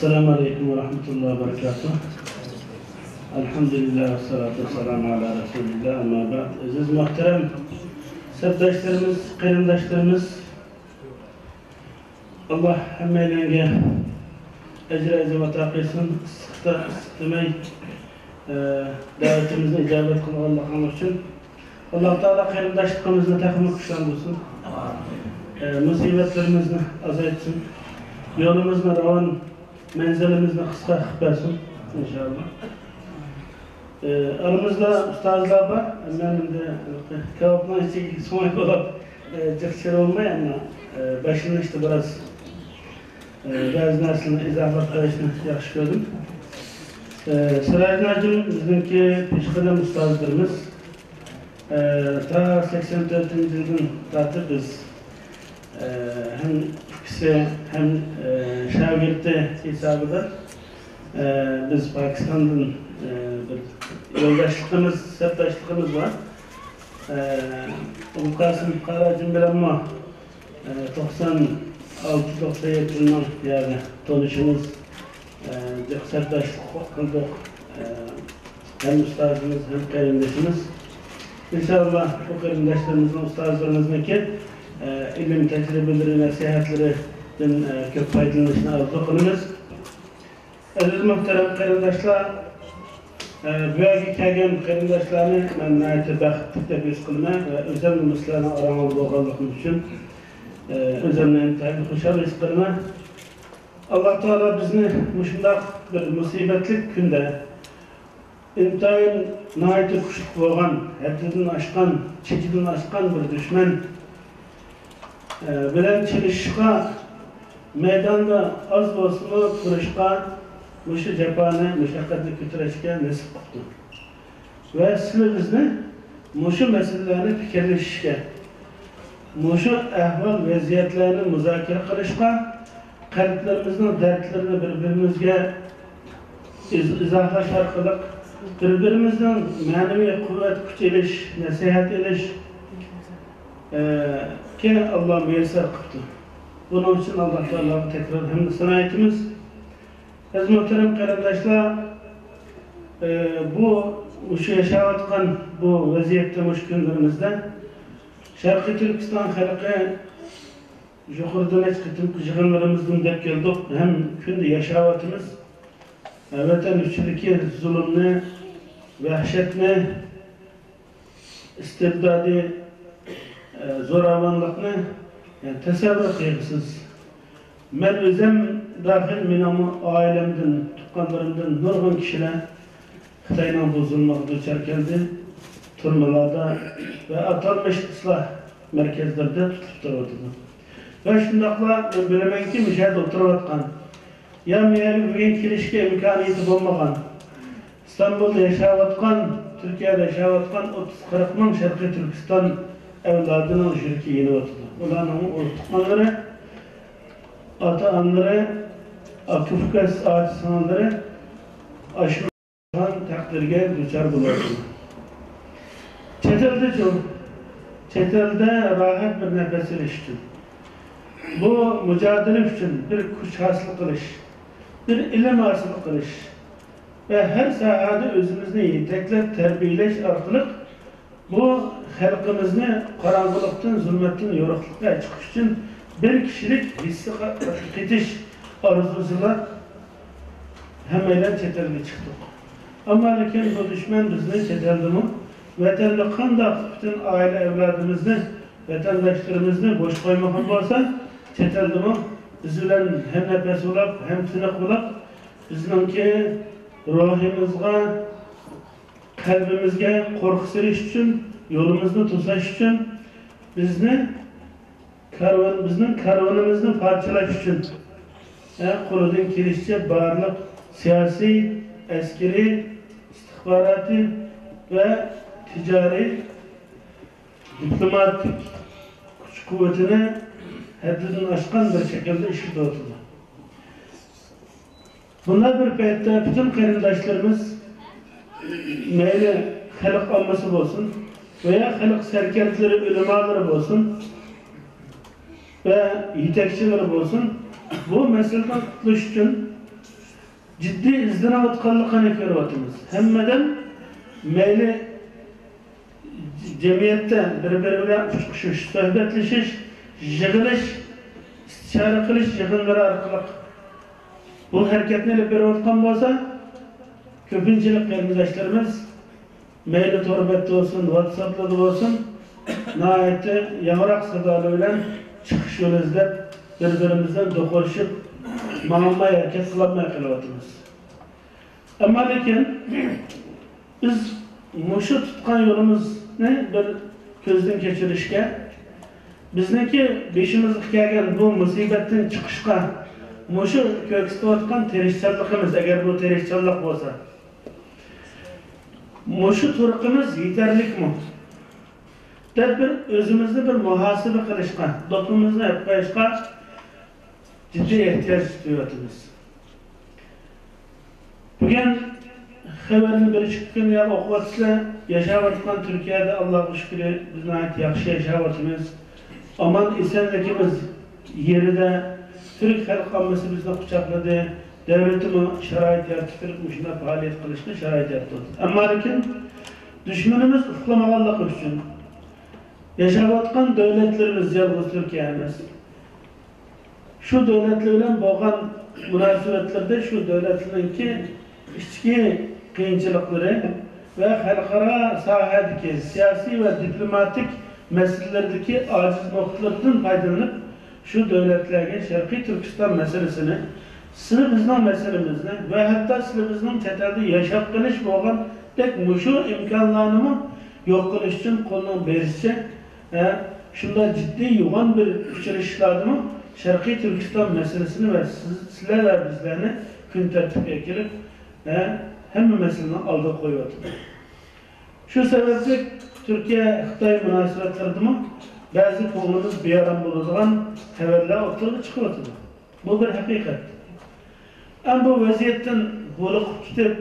Esselamu Aleyküm ve Rahmetullahi ve Berekatuhu. Elhamdülillah ve salatu ve selamu ala Resulillah. Ama ba'd. Aziz muhterem sebdaşlarımız, kıyımdaşlarımız, Allah hemmeylenge ecre ve takılsın, istemey davetimizin icabet kılın Allah'ın için. Allah Teala kıyımdaşlıkımızla takımı kuşandılsın. Musibetlerimizni azaltsın. Yolumuzla ravan, menzilimizle kısa versin inşallah. Aramızda ustazlar var. Benim de kavapla içi soğuk olup cıkçır olmaya ama başında işte biraz bazı narsalarını izafat arayışını yaxşı gördüm. Sırajnacım bizimki peşkadem ustazlarımız. Ta 84. yıldan tartıp biz hem ikisi hem şagirti hesabıdır. Biz Pakistan'dan bir yoldaşlığımız, septaşlığımız var. Kasım Karacım bilen ama 96-97 yılından yani tanışımız, septaşlık kıldık. Hem ustazımız hem kayındaşımız. İnşallah bu kayındaşlarımızın, ustazlarımızdaki ilim tecrübeleri, nasihatlerinin köp faydalanışına arzu kılınız. Aziz muhterem kayındaşlar, bu yagi kelgen kayındaşlarını ben nayeti baxtlık deb his qilman va o'zimni mislarni oramizda bo'lganligim uchun o'zimni intayin xushal his qilaman. Alloh taolo bizni shundoq bir musibatlik kunda intayin nayeti kuchli bo'lgan, haddidan oshgan, chekidan oshgan bir dushman bilan chilishishga, maydonda oz bo'lsin turishga, muşu cephane, müşakkatli kütüreşke nasip kıldı. Ve sizlerimizni muşu meselelerini fikirleşişke, muşu ehval vaziyetlerini müzakere kılışka, kalplerimizin dertlerini birbirimizge izahlaş arkalık, birbirimizden manevi kuvvet, güç eliş, nasihat eliş ki Allah müyesser kıldı. Bunun için Allah Teala tekrar hem sanayetimiz. Aziz muhterem kardeşler, şu yaşayatkan bu vaziyette müşkünlerimizde Şarkı Türkistan halkı yukarıdan etkitip yığınlarımızdan dep geldik. Hem günde yaşayatımız vatan üçlüki zulümünü, vahşetini, istibdadi, zoravanlıkını yani tasavvur kıyıksız. Ben özüm dahil minamı ailemden, tukanlarımdan nurgun kişiler Xitay'la bozulmak duçar geldi. Turmalarda ve atanmış ıslah merkezlerde tutup dururdu. Ve şundakla ben bilemen ki müşahede otururken ya meyeli bugün kilişke imkaniyeti olmadan İstanbul'da yaşavatkan, Türkiye'de yaşavatkan 30-40 bin Şarkı Türkistan evladının şirki yeni oturdu. Ulanın o tukanları ata-anları, akıfkas ağaçsanları aşılan takdirge düşer bulurdu. Çetelde rahat bir nefes ilişti. Bu mücadele için bir kuş hasıl kılış, bir ilim hasıl kılış ve her sahada özümüzü yeteklep terbiyeleş arkalık bu halkımızı karanlıktan, zulmetten, yoruklukla çıkış için bir kişilik hissi kitiş arzusuyla hemen çetelde çıktık. Ama lakin bu düşman bizni çetelde mi? Vatanlıktan da bütün aile evladımızı, vatandaşlarımızı boş koymakın varsa çetelde mi? Bizler hem nefes olap, hem tünek olap, bizimki ruhimizga, kalbimizge korku seriş için, yolumuzu tutsaş için bizden karvanımızı parçalaş için kuludan kilişçe bağırlık siyasi, askeri, istihbaratı ve ticari, diplomatik güç kuvvetini haddinden aşkan bir şekilde işi oturdu. Bunlar bir peyette bütün kayındaşlarımız meyli halk alması olsun veya halk serkentleri, ulemaları olsun ve yetekçileri olsun bu meseleden kurtuluş için ciddi izdiravotganligini ko'ryapmiz. Hammadan mayli cemiyette bir-biri bilan uçuşuş, sohbetleşish, yig'ilish, istishora qilish yig'inlari orqali bu harakatni olib berayotgan bo'lsa, ko'pinchalik qarindoshlarimiz mayli to'rbetda bo'lsin, WhatsApp'da bo'lsin, nihoyatda yangroq sadolar bilan chiqish yo'li izlab bir-birimizdan do'qorishib, ma'lumot harakat qilolmay qolyapmiz. Ammo lekin biz mushu tutgan yo'limizni bir ko'zdan kechirishga, bizniki beshimizga kelgan bu musibatdan chiqishga mushu ko'rsatayotgan tirishchanligimiz, agar bu tirishchanlik bo'lsa, mushu turqimiz yetarlikmi? deb bir o'zimizni bir muhasaba qilishga, do'qimizni qo'yishga jiddiy ehtiyoj tuyapmiz. Bugun xabarni berishib kun ya o'qiyapsizlar, yashayotgan Turkiyada Allohga shukr, biz yaxshi yashayapmiz. Aman esenligimiz yerida Türk xalq ommasi bizni quchoqladi, davlatimiz sharoit yaratib, shunday faoliyat qilishga sharoit yaratdi. Ammo lekin dushmanimiz uxlamaganligi uchun yaşayotgan davlatlarimiz yalnız Türkiye emas. Şu davlatlar bilan bo'lgan munosabatlarda şu davlatlarningki ichki qiyinchiliklari ve xalqaro sohadagi siyosiy ve diplomatik meselelerindeki aciz noktalardan faydalanıp şu devletlerge Şarkı Türkistan meselesini, sizimizin meselemizni ve hatta sizimizin çetelde yaşap kılış bo'lgan tek muşu imkanlarını yok kılış için kolunun berişçe şunda ciddi yoğun bir uçuruşlarını Şarkı Türkistan meselesini ve sizler ve bizlerini gün tertipeye gelip hem meseleni aldı koyuyordu. Şu sebeple Türkiye-Xitay münasebetlerinde bazı konularımız bir yaran bulunduğun haberler ortaya çıkıyordu. Bu bir hakikat. Ama bu vaziyetten holuq tutup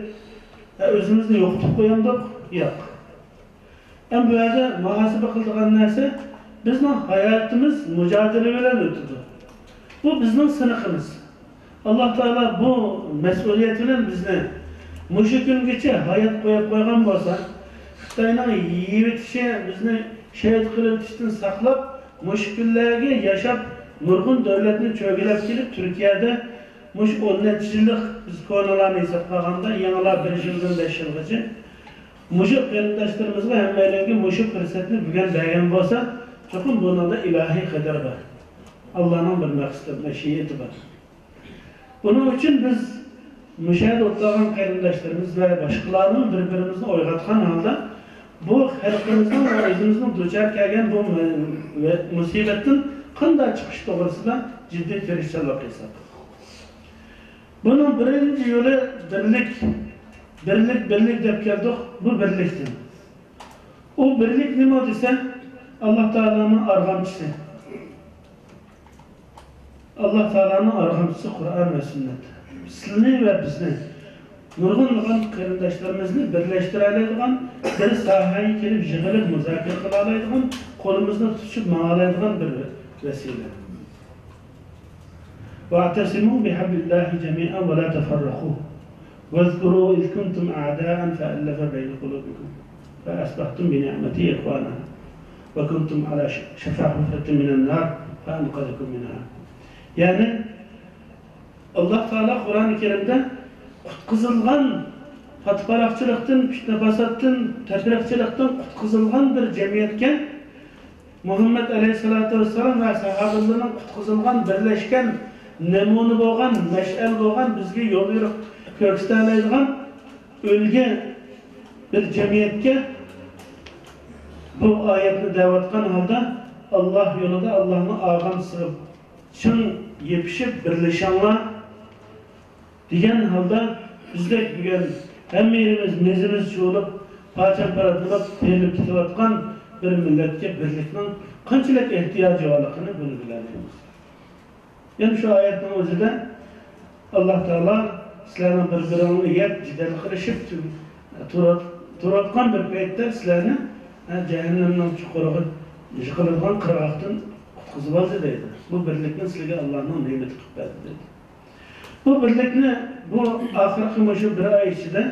özümüzni yo'qotib qo'yandik, yo'q. Ama bu yerda muhasebe qiladigan narsa bizning hayotimiz mücadele bilan o'tdi. Bu bizning sınıfımız. Allah Teala bu mesuliyet bilan bizni mushu kungacha hayot qo'yib qo'ygan bo'lsa, Xitoyning yeyitişi bizni şehit qilishdan saqlab, mushu kunlarga yashab nurg'un davlatni cho'gilab kelib Turkiyada mush 10 yillik biz konularni hisobga olganda yangilar 1 yildan 5 yilgacha mushu qarindoshlarimizga hammalarga mushu fursatni bugun bergan bo'lsa, cho'qim bunda ilohiy qadar bor. Allohning bir maqsadi, mashiati bor. Buning uchun biz müşahede otlagan qarindoshlarimiz ve başkalarının birbirimizni o'yg'atgan holda bu xalqimizning ve o'zimizning duchor kelgan bu musibatdan qanday chiqish to'g'risida jiddiy tirishchilik qilsak. Bunun birinci yo'li birlik deb keldik, bu birlikdir. O birlik nima desa, Allah Teala'nın arg'amchisi. Allah Teala'nın arg'amchisi Kur'an ve sünnet. Sizini ve bizni nurg'un qarindoshlarimizni birlashtiradigan, bir sohaga kelib yig'ilib muzokara qila oladigan, qo'limizni tutishib ma'nolaydigan bir vasila. Wa'tasimu bihablillahi jami'an wa la tafarraqu. Wazkuru iz kuntum a'da'an fa'alafa bayna qulubikum fa asbahtum bi ni'mati ikhwana wa kuntum ala shafa hufratin minan nar fa anqadhakum minha. Yani Allah Teala Kur'an-ı Kerim'de kutqizilgan fatparaqçılıktan, fitne fasattan, tefriqçılıktan kutqizilgan bir cemiyetken Muhammed Aleyhisselatü Vesselam ve sahabelerinin kutqizilgan, birleşken, nemunu bo'lgan, meş'el bo'lgan, bizga yo'l yurib ko'rsatadigan o'lgan bir cemiyetke bu ayetni da'vatgan holda Allah yo'lida Allohning og'am sig'ib chin yepishib birlashanglar degan holda bizdek bugun hammalarimiz mezimiz cho'lib, parcha-parcha bo'lib terilib ketayotgan bir millatga birlikning qanchalik ehtiyoji borligini bilamiz. Yani şu ayetning o'zida Allah Teala sizlarni bir-biringizni yeb jidal qilishib turayotgan bir paytda sizlarni jahannamning chuquriga yiqiladigan qirg'oqdan qutqizib oldi deydi. Bu birlikni sizlarga Allohning ne'mati qilib berdi deydi. Bu birlikni bu ahirgi şu bir ay içinde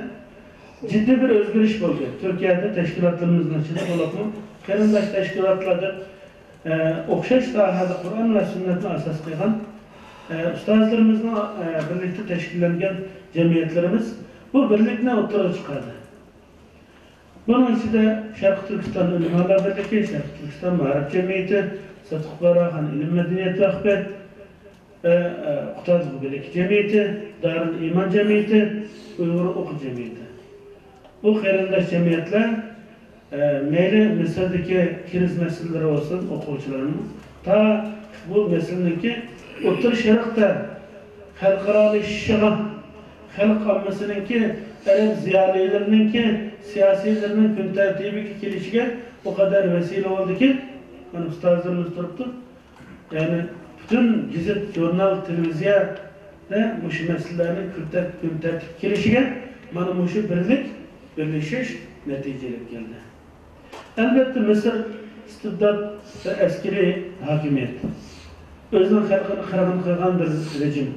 ciddi bir özgürüş oldu. Türkiye'de teşkilatlarımızın içinde bo'libmi, qarindosh teşkilatlarda o'xshash sohada Qur'on va sunnatni asos qilgan ustozlarimizning birlikda tashkillangan jamiyatlarimiz bu birlikni o'rtaga chiqardi. Bunun içinde Şarkı Türkistan Ulamolar Birligi, Şarkı Türkistan Ma'arif Cemiyeti, Sadık Barahan İlim Medeniyet Vakfı, Kutaz Birlik Cemiyeti, Darül İman Cemiyeti, Uygur Oku Cemiyeti. Bu qarindosh cemiyetler meyli Mısır'daki kriz meseleleri olsun okuvchilarning ta bu meseleniki O'rta Sharqda xalqaralashishga, xalq ommasiningki, arab ziyolilarininki, siyosiylarning kun tartibiga kelishiga o kadar vesile oldu ki, mana ustozlarimiz turibdi. Yani bütün gazet, jurnal, televiziya ve bu meselelerning kun tartib kelishiga mana bu birleşiş neticelik geldi. Elbette Mısır istibdat ve askeri hakimiyet. Özünün halkını kırgın kılgan bir rejim.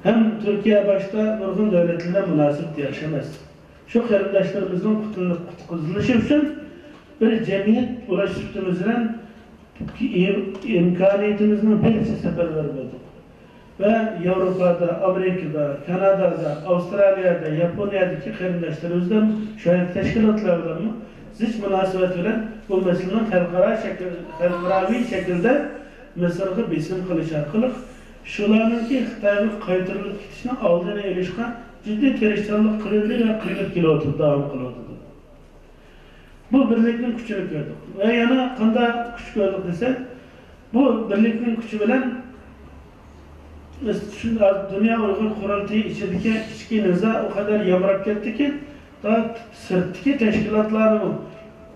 Hem Türkiye başta nurgun devletlerine münasip yaşamaz. Şu qarindoshlarımızın qutqizilishi için bir cemiyet ulaştırdığımızdan imkaniyetimizin birisi seferber olduk. Ve Avrupa'da, Amerika'da, Kanada'da, Avustralya'da, Japonya'daki qarindoshlarımızdan şöyle teşkilatlardan mı ziç münasebet bilen bu meselenin xalqaraviy şekilde Mısır'ı besim qilish orqali shularninki Xitoyga qaytarilib ketishni oldini olishga jiddiy tirishchilik qilindi ve qilinib kelyapti, davom qilyapti. Bu birlikning kuchini ko'rdik. Ve yana qanday kuch ko'rdik desek, bu birlikning kuchi bilan Dünya Uyghur Qurultayı içindeki içki niza o kadar yamrab ketdi ki, daha sırtdaki teşkilatlarning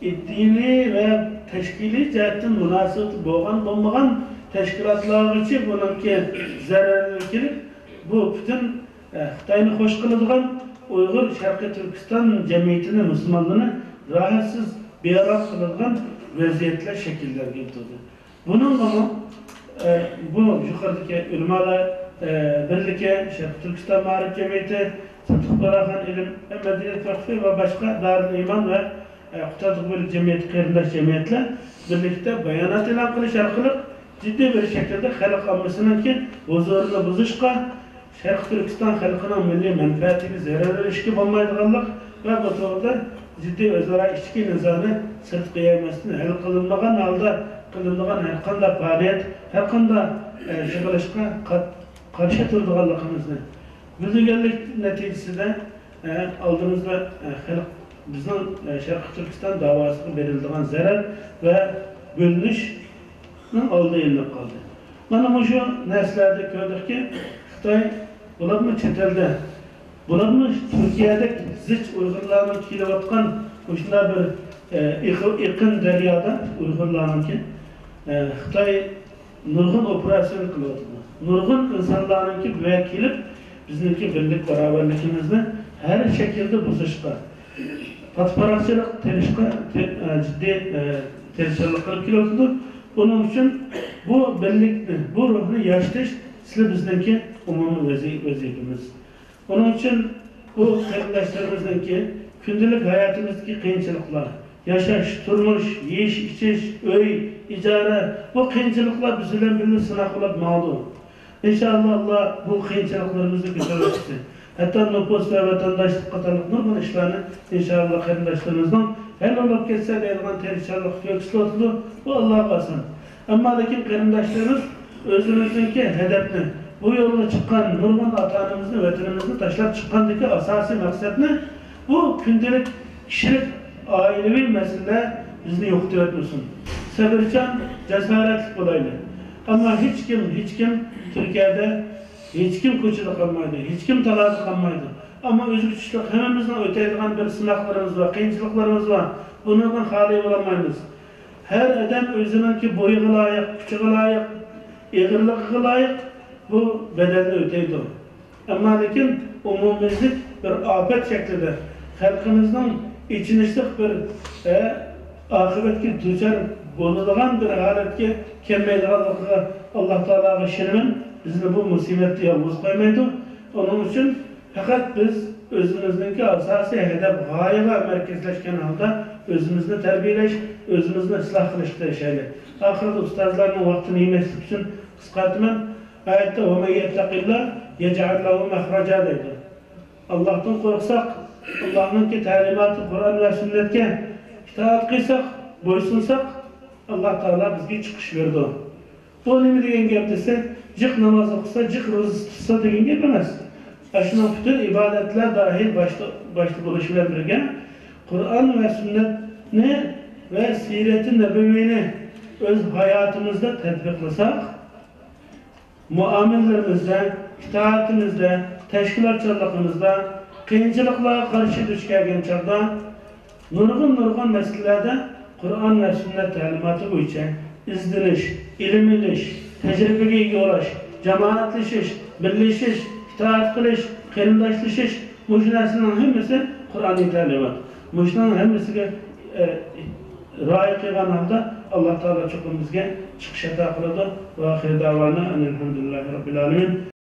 diniy ve teşkili jihatdan münasebeti bo'lgan teşkilatlar için bununki zararli kelib, bu bütün Xitoyni xo'sh qiladigan Uyghur Sharqiy Turkiston jamiyatini, Müslümanlarını rahatsız, beyaroq qiladigan vaziyatlar shakllarga o'tadi. Bunun ama bu yukarıdaki Ulamolar Birligi, Şarkı Türkiston Ma'arif Cemiyeti, Sadık Barahan İlim Medeniyet Vakfı ve başka Darül İman ve Kutaz Birlik Cemiyeti, qarindosh cemiyetler birlikte bayanat e'lon qilish orqali ciddi bir şekilde xalq ommasiningki huzurini buzishga, Şarkı Türkiston xalqining milliy manfaatiga zarar berishga bo'lmaydiganlik ve bu to'g'rida ciddi o'zaro ichki nizoni sirt qo'ymasdan hal qilinmagan holda qilinadigan har qanday faaliyet, her qanday yig'ilishga qarshi turadiganligimizni bildirganlik neticesinde oldimizda bizning Sharqi Turkiston davosiga beriladigan zarar ve bölünüşning oldi ilinib qoldi. Mana bu shu narsalarda ko'rdikki, Xitoy bularni chet elda, bularni Turkiyada zich Uyg'urlarning kelayotgan shunday bir iqin daryoda Uyg'urlarningki Xitoy nurg'un operatsiyon qilyapti. Nurg'un insonlarningki bu yerga kelib bizningki birlik barobarligimizni her şekilde buzishga, patparaqchilik qilishga jiddiy terishchilik qilib kelyapti. Bunun için bu birlikni, bu ruhni yaşatış sizlar bizningki umumiy vazifamiz. Onun için bu qarindoshlarimizningki kundalik hayotimizdagi qiyinchiliklar, yaşaş, turmuş, yeyish, ichish, uy, ijara, bu qiyinchiliklar biz bilan birga sinab qilib ma'lum. İnşallah Allah bu qiyinchiliklarimizni ko'tarsin. Hatta nüfus ve vatandaşlık qatorliq nurg'un ishlarni inşallah qarindoshlarimizni hal olib ketsa deydigan terishchilik ko'ksatdi. Bu Allohga qolsin. Ammo lekin qarindoshlarimiz o'zimizningki hedefni, bu yo'lga chiqqan nurg'un ota-onamizni, vatanimizni tashlab chiqqandagi asosiy maqsadni bu kundalik kishilik aileviy masala bizni yo'qotib o'tmasin. Sabrchan, jasoratli bo'laylik. Ama hiç kim Türkiye'de hiç kim ko'chada qolmaydi, hiç kim talada qolmaydi. Ama o'zga tushlik hammamizning o'taydigan bir sinoqlarimiz var, qiyinchiliklarimiz var. Bundan xoli bo'lamaymiz. Her adam o'ziningki bo'yiga loyiq, kuchiga loyiq, eg'irligiga loyiq bu bedelni o'taydi. Ama lekin umumiylik bir afet şeklinde xalqimizning ichinishlik bir oqibatga duchor bo'ladigan bir holatga kelmaydiganligiga Alloh taologa ishonman bizni bu musibetde yalnız koymaydı. Onun için fakat biz özümüzdeki asasi hedef gayebe merkezleşken halde özümüzni terbiyeleş, özümüzni ıslah kılıştı şeyle. Ahirde ustazlarının vaktini yemeslik için kısaltmam. Ayette وَمَنْ يَتَّقِ اللّٰهِ يَجْعَلْ لَهُ مَخْرَجًا dedi. Allah'tan korksak, Allah'ın ki talimatı Kur'an ve sünnetke itaat kıysak, boysunsak, Allah Teala bizge çıkış verdi. Bu ne mi degen gap dese, cık namazı kılsa, cık rızı tutsa degen gap emas. Aşına bütün ibadetler dahil başta buluşular birge, Kur'an ve sünnetini ve siret-i nebevini öz hayatımızda tetbiklasak, muamellerimizde, itaatimizde, teşkilatçılığımızda, kıyınçılıkla karşı düş gelgen çağda, nurgun meselelerde Kur'an ve sünnet talimatı boyunca izdiriş, ilim iliş, tecrübeye ega olaş, cemaatleşiş, birleşiş, itaat kılış, kıyındaşlaşış, bu narselerin hemmesi Kur'an-ı talimat. Bu işlerin hemmesiga ra'y qilgan holda Alloh taolo cho'qimizga chiqish ato qiladi. Va oxir davona alhamdulillahi robbil alamin.